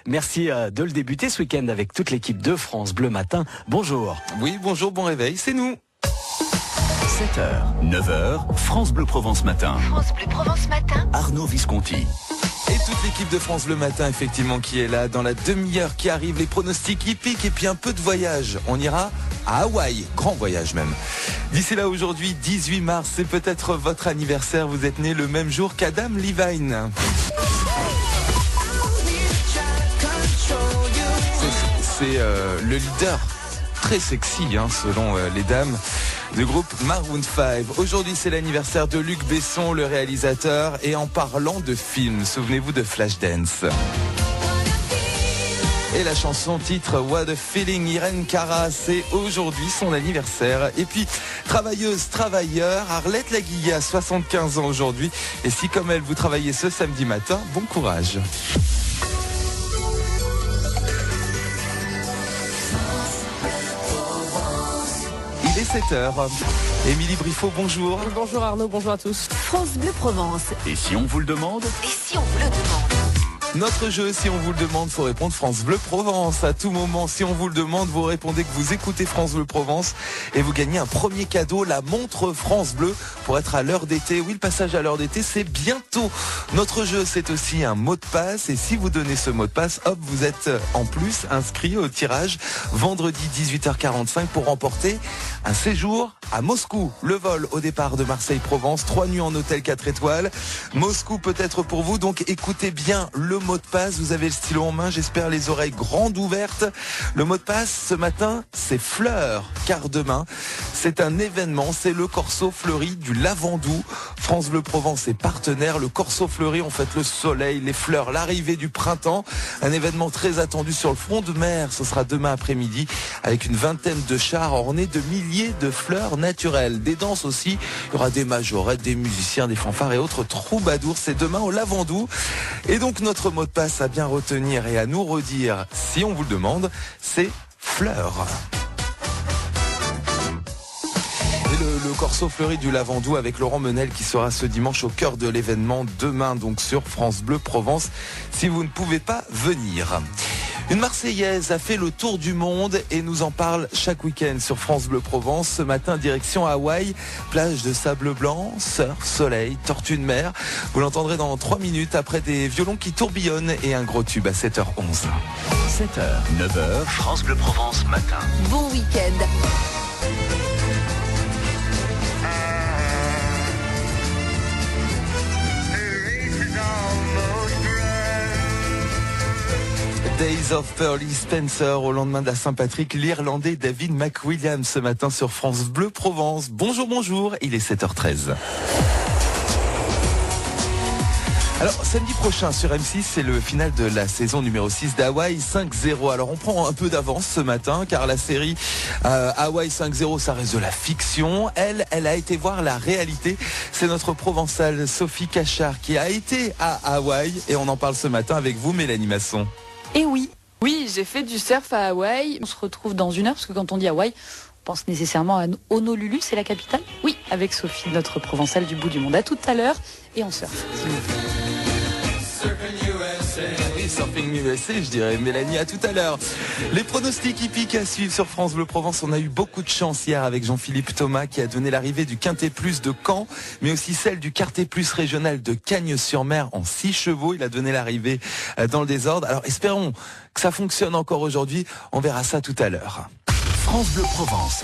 Merci de le débuter ce week-end avec toute l'équipe de France Bleu Matin. Bonjour. Oui, bonjour, bon réveil, c'est nous. 7h, 9h, France Bleu Provence Matin. France Bleu Provence Matin. Arnaud Visconti. Et toute l'équipe de France Bleu Matin, effectivement, qui est là dans la demi-heure qui arrive, les pronostics hippiques et puis un peu de voyage. On ira à Hawaï, grand voyage même. D'ici là, aujourd'hui, 18 mars, c'est peut-être votre anniversaire. Vous êtes né le même jour qu'Adam Levine. C'est le leader très sexy, selon les dames, du groupe Maroon 5. Aujourd'hui, c'est l'anniversaire de Luc Besson, le réalisateur. Et en parlant de films, souvenez-vous de Flashdance. Et la chanson titre What a Feeling, Irene Cara, c'est aujourd'hui son anniversaire. Et puis, travailleuse, travailleur, Arlette Laguillet a 75 ans aujourd'hui. Et si comme elle, vous travaillez ce samedi matin, bon courage. Il est 7h. Émilie Briffaut, bonjour. Bonjour Arnaud, bonjour à tous. France Bleu Provence. Et si on vous le demande ? Et si on vous le demande? Notre jeu, si on vous le demande, faut répondre France Bleu Provence. À tout moment, si on vous le demande, vous répondez que vous écoutez France Bleu Provence et vous gagnez un premier cadeau, la montre France Bleu, pour être à l'heure d'été. Oui, le passage à l'heure d'été, c'est bientôt. Notre jeu, c'est aussi un mot de passe. Et si vous donnez ce mot de passe, hop, vous êtes en plus inscrit au tirage vendredi 18h45 pour remporter un séjour à Moscou. Le vol au départ de Marseille-Provence, 3 nuits en hôtel 4 étoiles. Moscou peut être pour vous, donc écoutez bien le mot de passe. Vous avez le stylo en main, j'espère les oreilles grandes ouvertes. Le mot de passe ce matin, c'est fleurs, car demain, c'est un événement, c'est le Corso Fleuri du Lavandou. France Bleu Provence est partenaire. Le Corso Fleuri, on fête le soleil, les fleurs, l'arrivée du printemps. Un événement très attendu sur le front de mer. Ce sera demain après-midi avec une vingtaine de chars ornés de milliers de fleurs naturelles. Des danses aussi. Il y aura des majorettes, des musiciens, des fanfares et autres troubadours. C'est demain au Lavandou. Et donc notre mot de passe à bien retenir et à nous redire, si on vous le demande, c'est fleurs. Et le Corso Fleuri du Lavandou avec Laurent Menel qui sera ce dimanche au cœur de l'événement demain donc sur France Bleu Provence si vous ne pouvez pas venir. Une Marseillaise a fait le tour du monde et nous en parle chaque week-end sur France Bleu Provence. Ce matin, direction Hawaï, plage de sable blanc, surf, soleil, tortue de mer. Vous l'entendrez dans 3 minutes après des violons qui tourbillonnent et un gros tube à 7h11. 7h, 9h, France Bleu Provence Matin. Bon week-end. Days of Pearly Spencer au lendemain de la Saint-Patrick, l'Irlandais David McWilliams ce matin sur France Bleu Provence. Bonjour, il est 7h13. Alors, samedi prochain sur M6, c'est le final de la saison numéro 6 d'Hawaï 5-0. Alors, on prend un peu d'avance ce matin, car la série Hawaï 5-0, ça reste de la fiction. Elle a été voir la réalité. C'est notre provençale Sophie Cachard qui a été à Hawaï. Et on en parle ce matin avec vous, Mélanie Masson. Et oui, j'ai fait du surf à Hawaï. On se retrouve dans 1 heure, parce que quand on dit Hawaï, on pense nécessairement à Honolulu, c'est la capitale. Oui, avec Sophie, notre provençale du bout du monde. À tout à l'heure, et on surfe. Surfing USA, je dirais. Mélanie, à tout à l'heure. Les pronostics hippiques à suivre sur France Bleu Provence. On a eu beaucoup de chance hier avec Jean-Philippe Thomas qui a donné l'arrivée du Quintet Plus de Caen, mais aussi celle du Quartet Plus régional de Cagnes-sur-Mer en 6 chevaux. Il a donné l'arrivée dans le désordre. Alors espérons que ça fonctionne encore aujourd'hui. On verra ça tout à l'heure. France Bleu Provence.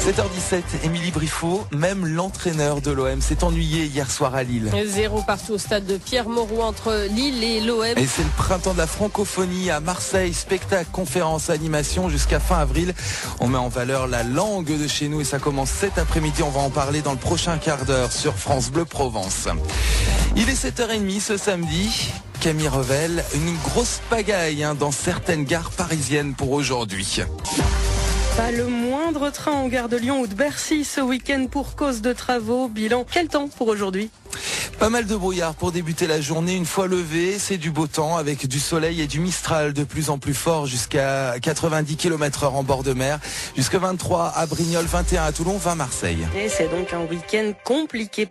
7h17, Émilie Briffaut, même l'entraîneur de l'OM s'est ennuyé hier soir à Lille. 0 partout au stade de Pierre-Mauroy entre Lille et l'OM. Et c'est le printemps de la francophonie à Marseille, spectacle, conférence, animation jusqu'à fin avril. On met en valeur la langue de chez nous et ça commence cet après-midi. On va en parler dans le prochain quart d'heure sur France Bleu Provence. Il est 7h30 ce samedi. Camille Revel, une grosse pagaille dans certaines gares parisiennes pour aujourd'hui. Pas le moindre train en gare de Lyon ou de Bercy ce week-end pour cause de travaux. Bilan, quel temps pour aujourd'hui ? Pas mal de brouillard pour débuter la journée. Une fois levé, c'est du beau temps avec du soleil et du Mistral de plus en plus fort jusqu'à 90 km/h en bord de mer. Jusqu'à 23 à Brignoles, 21 à Toulon, 20 à Marseille. Et c'est donc un week-end compliqué.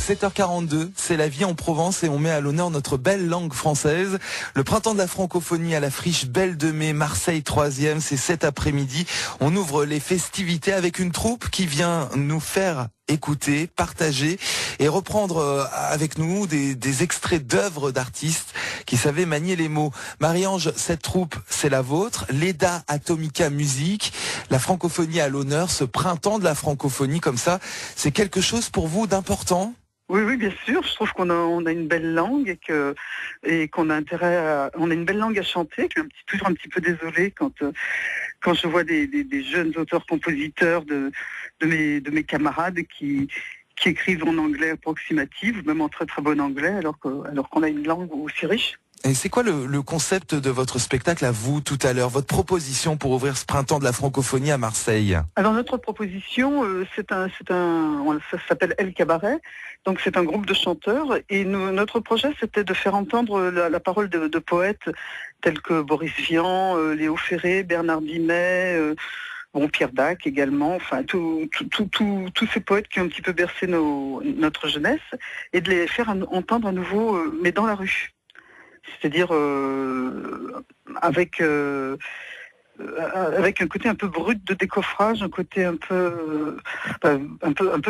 7h42, c'est la vie en Provence et on met à l'honneur notre belle langue française. Le printemps de la francophonie à la friche Belle de Mai, Marseille 3e, c'est cet après-midi. On ouvre les festivités avec une troupe qui vient nous faire écouter, partager et reprendre avec nous des extraits d'œuvres d'artistes qui savaient manier les mots. Marie-Ange, cette troupe, c'est la vôtre. Leda Atomica Musique, la francophonie à l'honneur, ce printemps de la francophonie comme ça, c'est quelque chose pour vous d'important ? Oui, bien sûr. Je trouve qu'on a une belle langue et qu'on a intérêt on a une belle langue à chanter. Je suis toujours un petit peu désolée quand je vois des jeunes auteurs-compositeurs de mes camarades qui écrivent en anglais approximatif, ou même en très très bon anglais, alors qu'on a une langue aussi riche. Et c'est quoi le concept de votre spectacle à vous tout à l'heure, votre proposition pour ouvrir ce printemps de la francophonie à Marseille? Alors notre proposition, ça s'appelle El Cabaret, donc c'est un groupe de chanteurs et notre projet c'était de faire entendre la parole de poètes tels que Boris Vian, Léo Ferré, Bernard Dimet, Pierre Dac également, enfin tous ces poètes qui ont un petit peu bercé notre jeunesse et de les faire entendre à nouveau, mais dans la rue. C'est-à-dire avec un côté un peu brut de décoffrage, un côté un peu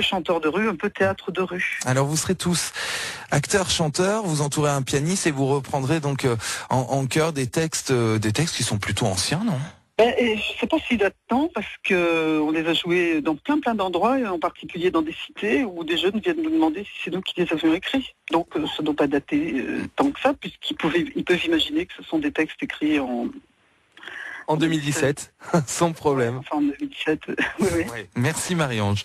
chanteur de rue, un peu théâtre de rue. Alors vous serez tous acteurs, chanteurs, vous entourez un pianiste et vous reprendrez donc en chœur des textes qui sont plutôt anciens, non ? Je ne sais pas s'il date tant, parce qu'on les a joués dans plein d'endroits, et en particulier dans des cités où des jeunes viennent nous demander si c'est nous qui les avions écrits. Donc ça ne doit pas dater tant que ça, puisqu'ils peuvent imaginer que ce sont des textes écrits en 2017, sans problème. Enfin, en 2017, oui. Merci Marie-Ange.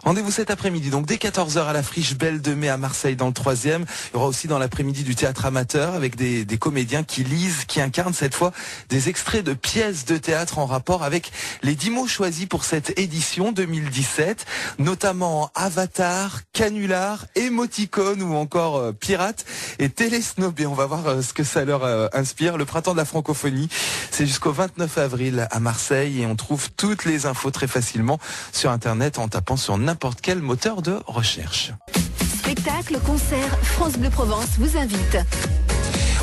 Rendez-vous cet après-midi, donc dès 14h à la friche Belle de Mai à Marseille dans le 3e. Il y aura aussi dans l'après-midi du théâtre amateur avec des comédiens qui lisent, qui incarnent cette fois des extraits de pièces de théâtre en rapport avec les 10 mots choisis pour cette édition 2017, notamment Avatar, Canular, Émoticône ou encore Pirate et Télésnobé. On va voir ce que ça leur inspire. Le printemps de la francophonie, c'est jusqu'au 29 avril à Marseille et on trouve toutes les infos très facilement sur internet en tapant sur n'importe quel moteur de recherche. Spectacle, concert, France Bleu Provence vous invite.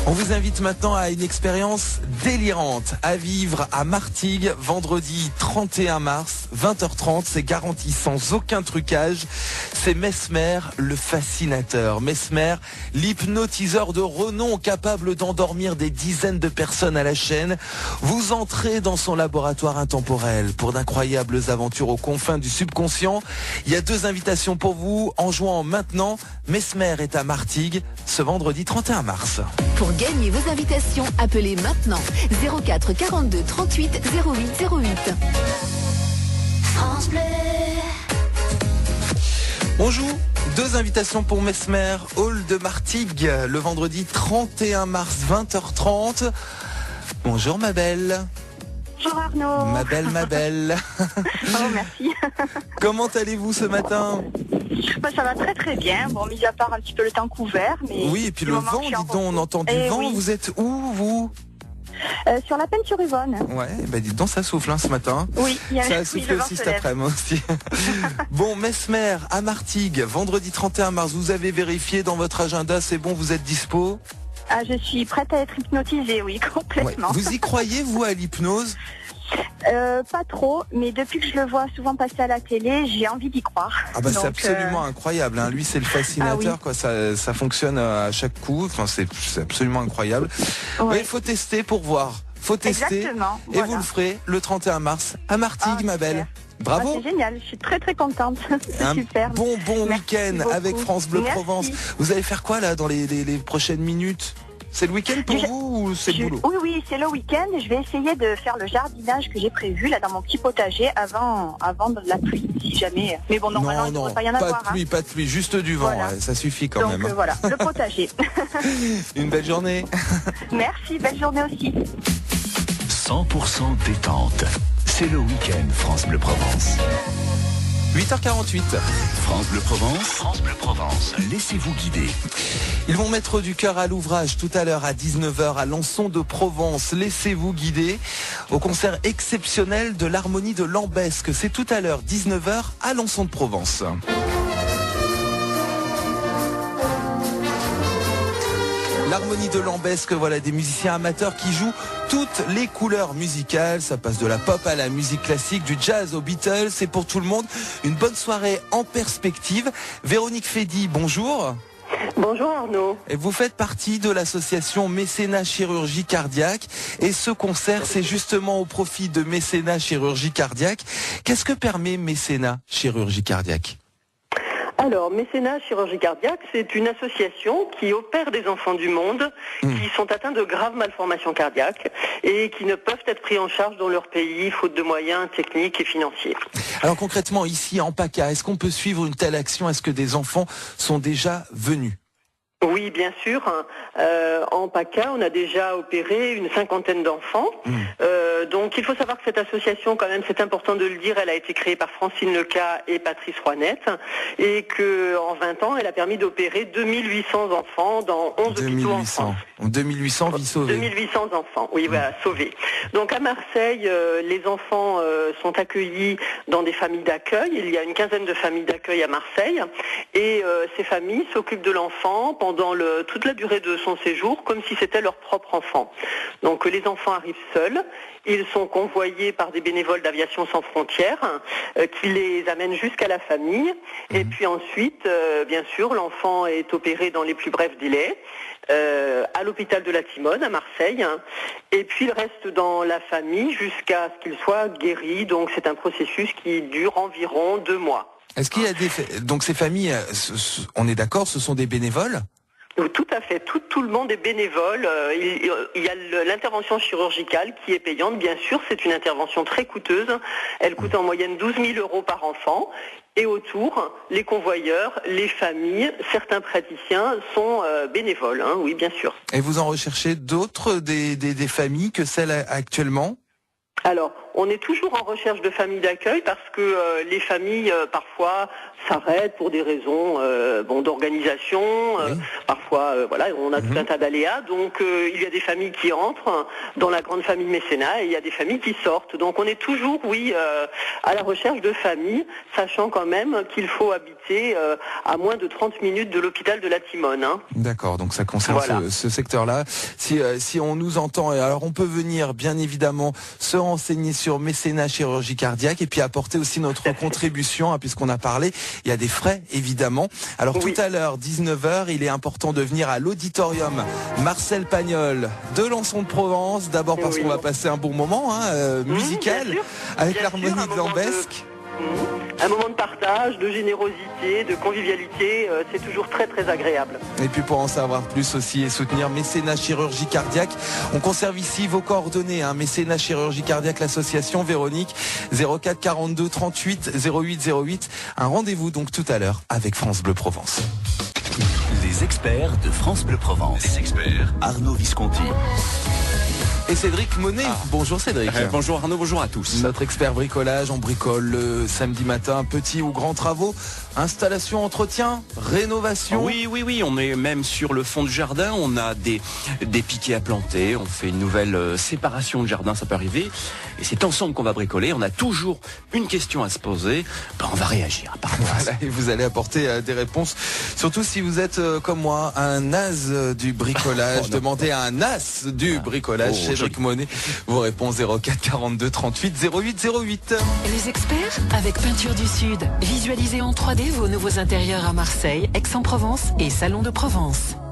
On vous invite maintenant à une expérience délirante à vivre à Martigues vendredi 31 mars, 20h30. C'est garanti sans aucun trucage. C'est Mesmer, le fascinateur. Mesmer, l'hypnotiseur de renom capable d'endormir des dizaines de personnes à la chaîne. Vous entrez dans son laboratoire intemporel pour d'incroyables aventures aux confins du subconscient. Il y a 2 invitations pour vous en jouant maintenant. Mesmer est à Martigues ce vendredi 31 mars. Pour gagner vos invitations, appelez maintenant 04 42 38 08 08. France Bleu. On joue 2 invitations pour Mesmer, Hall de Martigues, le vendredi 31 mars, 20h30. Bonjour ma belle. Bonjour Arnaud. Ma belle. Oh, merci. Comment allez-vous ce matin ? Ça va très très bien. Bon, mis à part un petit peu le temps couvert, mais... Oui, et puis le vent, dis donc, on entend du vent. Oui. Vous êtes où, vous ? Sur la Peine-sur-Yvonne. Ouais, dites donc, ça souffle ce matin. Oui, ça a soufflé aussi cet après-midi aussi. Bon, Mesmer, à Martigues, vendredi 31 mars, vous avez vérifié dans votre agenda, c'est bon, vous êtes dispo ? Ah, je suis prête à être hypnotisée, oui, complètement. Ouais. Vous y croyez, vous, à l'hypnose ? Pas trop, mais depuis que je le vois souvent passer à la télé, j'ai envie d'y croire. Ah bah c'est absolument incroyable, hein. Lui c'est le fascinateur, quoi. Ça fonctionne à chaque coup, enfin, c'est absolument incroyable. Oui, il faut tester pour voir. Faut tester. Exactement, et vous le ferez le 31 mars à Martigues, ma belle. Bravo. C'est génial, je suis très très contente. C'est super. Bon week-end avec France Bleu Provence. Vous allez faire quoi là dans les prochaines minutes ? C'est le week-end pour vous ou c'est le boulot ? Oui, c'est le week-end. Je vais essayer de faire le jardinage que j'ai prévu là dans mon petit potager avant de la pluie, si jamais. Mais bon, normalement, il ne devrait pas y en avoir. Pas de pluie, juste du vent, voilà. Ouais, ça suffit quand même. Donc voilà, le potager. Une belle journée. Merci, belle journée aussi. 100% détente. C'est le week-end France Bleu Provence. 8h48. France Bleu Provence. Laissez-vous guider. Ils vont mettre du cœur à l'ouvrage tout à l'heure à 19h à Lançon de Provence. Laissez-vous guider au concert exceptionnel de l'harmonie de Lambesque. C'est tout à l'heure 19h à Lançon de Provence. l'harmonie de Lambesque, voilà des musiciens amateurs qui jouent toutes les couleurs musicales. Ça passe de la pop à la musique classique, du jazz aux Beatles. C'est pour tout le monde une bonne soirée en perspective. Véronique Fédy, bonjour. Bonjour Arnaud. Et vous faites partie de l'association Mécénat Chirurgie Cardiaque. Et ce concert, c'est justement au profit de Mécénat Chirurgie Cardiaque. Qu'est-ce que permet Mécénat Chirurgie Cardiaque ? Alors, Mécénat Chirurgie Cardiaque, c'est une association qui opère des enfants du monde qui sont atteints de graves malformations cardiaques et qui ne peuvent être pris en charge dans leur pays, faute de moyens techniques et financiers. Alors concrètement, ici en PACA, est-ce qu'on peut suivre une telle action ? Est-ce que des enfants sont déjà venus ? Oui, bien sûr. En PACA, on a déjà opéré une 50aine d'enfants. Donc il faut savoir que cette association, quand même, c'est important de le dire, elle a été créée par Francine Leca et Patrice Rouanette, et qu'en 20 ans, elle a permis d'opérer 2800 enfants dans 11 hôpitaux en France. 2800 vies sauvées. 2800 enfants, oui, voilà, sauvés. Donc à Marseille, les enfants sont accueillis dans des familles d'accueil. Il y a une quinzaine de familles d'accueil à Marseille, et ces familles s'occupent de l'enfant pendant toute la durée de son séjour, comme si c'était leur propre enfant. Donc les enfants arrivent seuls, ils sont convoyés par des bénévoles d'Aviation Sans Frontières qui les amènent jusqu'à la famille. Et puis ensuite, bien sûr, l'enfant est opéré dans les plus brefs délais à l'hôpital de la Timone à Marseille. Et puis il reste dans la famille jusqu'à ce qu'il soit guéri. Donc c'est un processus qui dure environ 2 mois. Est-ce qu'il y a donc ces familles, on est d'accord, ce sont des bénévoles ? Tout à fait, tout le monde est bénévole. Il y a l'intervention chirurgicale qui est payante, bien sûr, c'est une intervention très coûteuse. Elle coûte en moyenne 12 000 € par enfant. Et autour, les convoyeurs, les familles, certains praticiens sont bénévoles, hein, oui, bien sûr. Et vous en recherchez d'autres, des familles que celles actuellement ? Alors, on est toujours en recherche de familles d'accueil parce que les familles parfois s'arrêtent pour des raisons d'organisation. Parfois, voilà, on a tout un tas d'aléas. Donc, il y a des familles qui entrent dans la grande famille Mécénat et il y a des familles qui sortent. Donc, on est toujours, oui, à la recherche de familles, sachant quand même qu'il faut habiter à moins de 30 minutes de l'hôpital de la Timone. Hein. D'accord, donc ça concerne ce secteur-là. Si on nous entend, alors on peut venir, bien évidemment, se renseigner sur Mécénat Chirurgie Cardiaque et puis apporter aussi notre contribution, hein, puisqu'on a parlé. Il y a des frais, évidemment. Alors tout à l'heure, 19h, il est important de venir à l'auditorium Marcel Pagnol de Lançon de Provence. D'abord parce qu'on va passer un bon moment musical avec l'harmonie de Lambesque. Un moment de partage, de générosité, de convivialité, c'est toujours très très agréable. Et puis pour en savoir plus aussi et soutenir Mécénat Chirurgie Cardiaque, on conserve ici vos coordonnées, hein, Mécénat Chirurgie Cardiaque, l'association Véronique, 04 42 38 08 08. Un rendez-vous donc tout à l'heure avec France Bleu Provence. Les experts de France Bleu Provence. Les experts Arnaud Visconti. Et Cédric Monet. Bonjour Cédric. Bonjour Arnaud, bonjour à tous. Notre expert bricolage, on bricole le samedi matin, petits ou grands travaux, installation, entretien, rénovation. Oui, on est même sur le fond du jardin, on a des piquets à planter, on fait une nouvelle séparation de jardin, ça peut arriver. Et c'est ensemble qu'on va bricoler, on a toujours une question à se poser, on va réagir. Voilà, et vous allez apporter des réponses, surtout si vous êtes comme moi, un as du bricolage. Demandez à un as du bricolage. Cédric Monet vous répond 04 42 38 08 08. Les experts avec Peinture du Sud. Visualisez en 3D vos nouveaux intérieurs à Marseille, Aix-en-Provence et Salon de Provence.